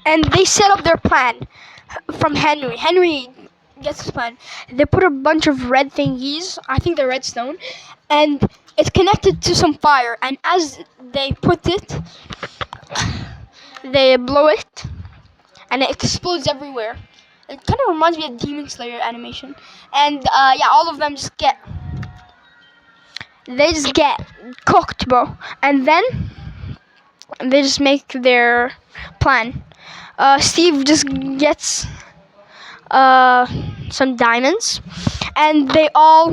And they set up their plan from Henry. Henry gets his plan. They put a bunch of red thingies, I think they're redstone, and it's connected to some fire. And as they put it, they blow it, and it explodes everywhere. It kind of reminds me of Demon Slayer animation. And yeah, all of them just get cooked, bro. And then they just make their plan. Steve just gets some diamonds, and they all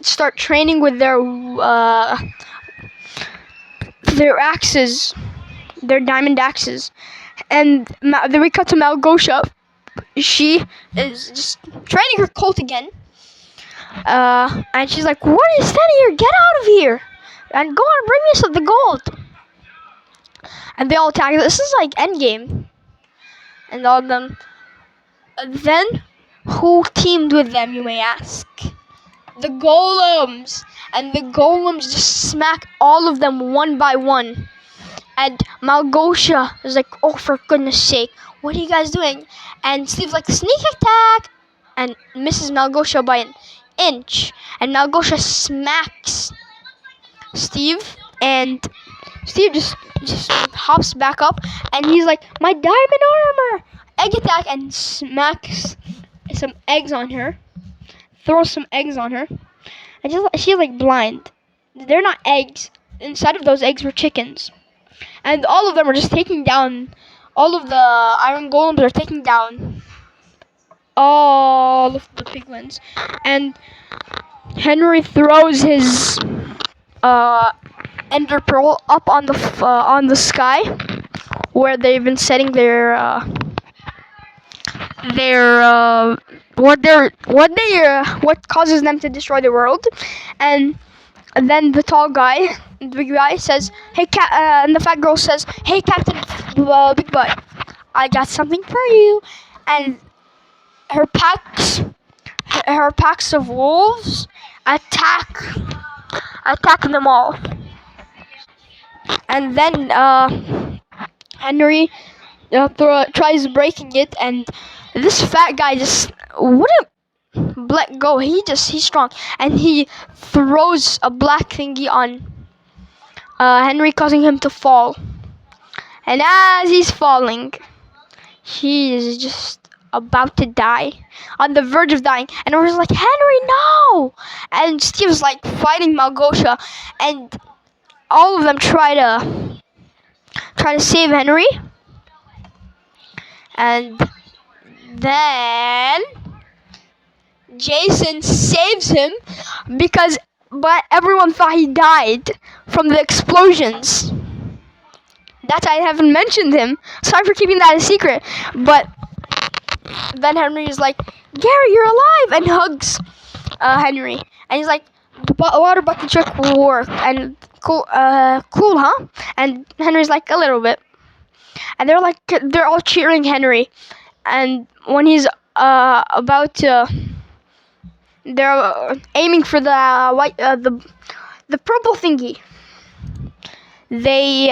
start training with their axes, their diamond axes. And then we cut to Malgosha. She is just training her colt again. And she's like, "What are you standing here? Get out of here! And go on, bring me some of the gold." And they all attack. This is like endgame. And all of them. Then, who teamed with them, you may ask? The golems. And the golems just smack all of them one by one. And Malgosha is like, "Oh, for goodness sake, what are you guys doing?" And Steve's like, "Sneak attack!" And misses Malgosha by an inch. And Malgosha smacks Steve. And Steve just hops back up. And he's like, "My diamond armor!" Egg attack, and smacks some eggs on her. Throws some eggs on her. And she's like blind. They're not eggs. Inside of those eggs were chickens. And all of them are just taking down, all of the iron golems are taking down all of the piglins. And Henry throws his ender pearl up on the sky, where they've been setting their what causes them to destroy the world. And then the tall guy, the big guy, says, "Hey, and the fat girl says, "Hey, Captain Big Butt, I got something for you." And her packs of wolves attack them all. And then Henry tries breaking it, and this fat guy just wouldn't let go. He's strong, and he throws a black thingy on Henry, causing him to fall. And as he's falling, he is just about to die, on the verge of dying. And we're just like, "Henry, no!" And Steve's like fighting Malgosha, and all of them try to save Henry. And then Jason saves him but everyone thought he died from the explosions. That I haven't mentioned him. Sorry for keeping that a secret. But then Henry is like, "Gary, you're alive!" and hugs Henry. And he's like, "The water bucket trick will work." And cool, huh? And Henry's like, "A little bit." And they're all cheering Henry. And when he's about to, they're aiming for the white, the purple thingy. They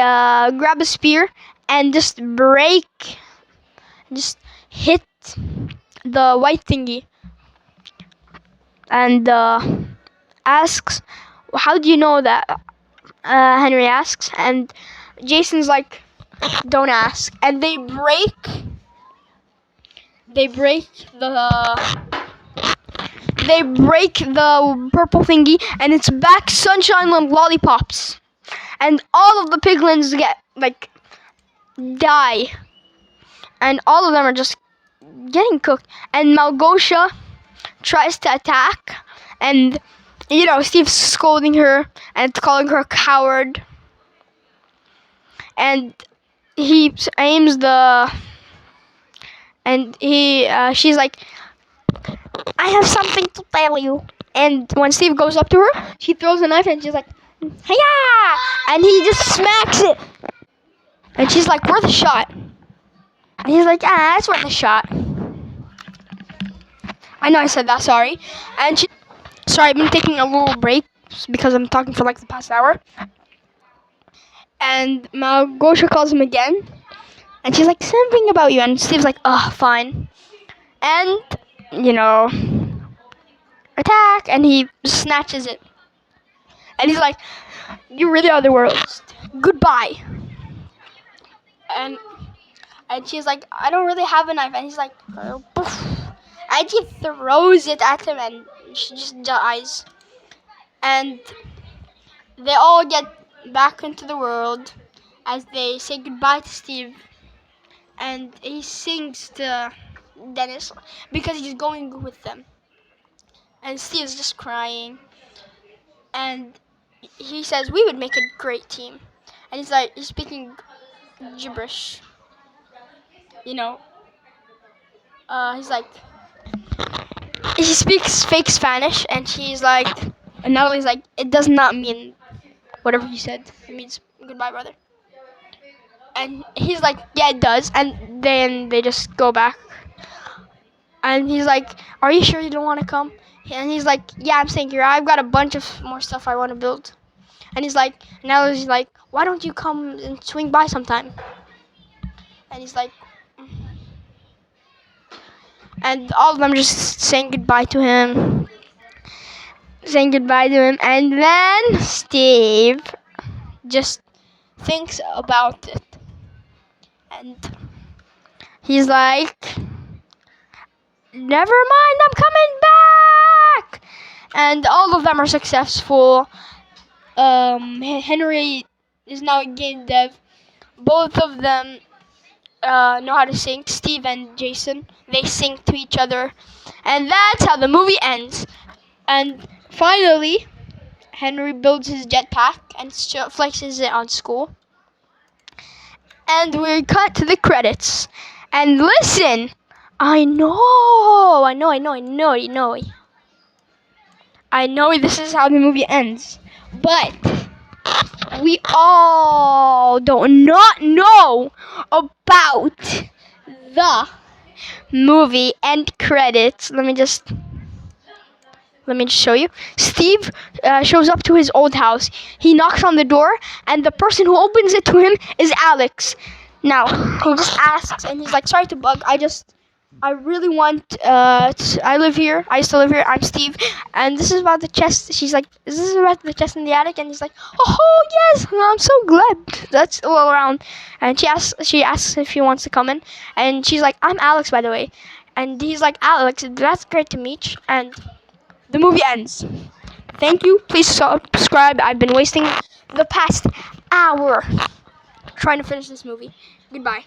grab a spear and just hit the white thingy. And asks, "How do you know that?" Henry asks. And Jason's like, "Don't ask." And they break the purple thingy, and it's back sunshine and lollipops. And all of the piglins die. And all of them are just getting cooked. And Malgosha tries to attack. And, Steve's scolding her and calling her a coward. And he aims she's like, "I have something to tell you." And when Steve goes up to her, she throws a knife, and she's like, "Hiya!" And he just smacks it. And she's like, "Worth a shot." And he's like, "That's worth a shot." I know I said that, sorry. And sorry, I've been taking a little break because I'm talking for like the past hour. And Malgosha calls him again, and she's like, something about you. And Steve's like, oh, fine. And, attack. And he snatches it. And he's like, you really are the worst. Goodbye. And she's like, I don't really have a knife. And he's like, oh, poof. And she throws it at him, and she just dies. And they all get back into the world as they say goodbye to Steve. And he sings to Dennis because he's going with them. And Steve's just crying. And he says, we would make a great team. And he's speaking gibberish. He's like, he speaks fake Spanish, and and Natalie's like, it does not mean whatever he said. It means goodbye, brother. And he's like, yeah, it does. And then they just go back. And he's like, are you sure you don't want to come? And he's like, yeah, I'm staying here. I've got a bunch of more stuff I want to build. And Natalie's like, why don't you come and swing by sometime? And he's like, and all of them just saying goodbye to him. And then Steve just thinks about it. And he's like, never mind, I'm coming back. And all of them are successful. Henry is now a game dev. Both of them know how to sing. Steve and Jason, they sing to each other. And that's how the movie ends. And finally, Henry builds his jetpack and flexes it on school. And we cut to the credits. And listen, I know this is how the movie ends. But we all do not know about the movie end credits. Let me just show you. Steve shows up to his old house. He knocks on the door, and the person who opens it to him is Alex. Now, he just asks, and he's like, sorry to bug, I really want, I live here, I used to live here, I'm Steve, and this is about the chest. She's like, is this about the chest in the attic? And he's like, oh, yes, I'm so glad that's all around. And she asks if he wants to come in, and she's like, I'm Alex, by the way. And he's like, Alex, that's great to meet you. And the movie ends. Thank you. Please subscribe. I've been wasting the past hour trying to finish this movie. Goodbye.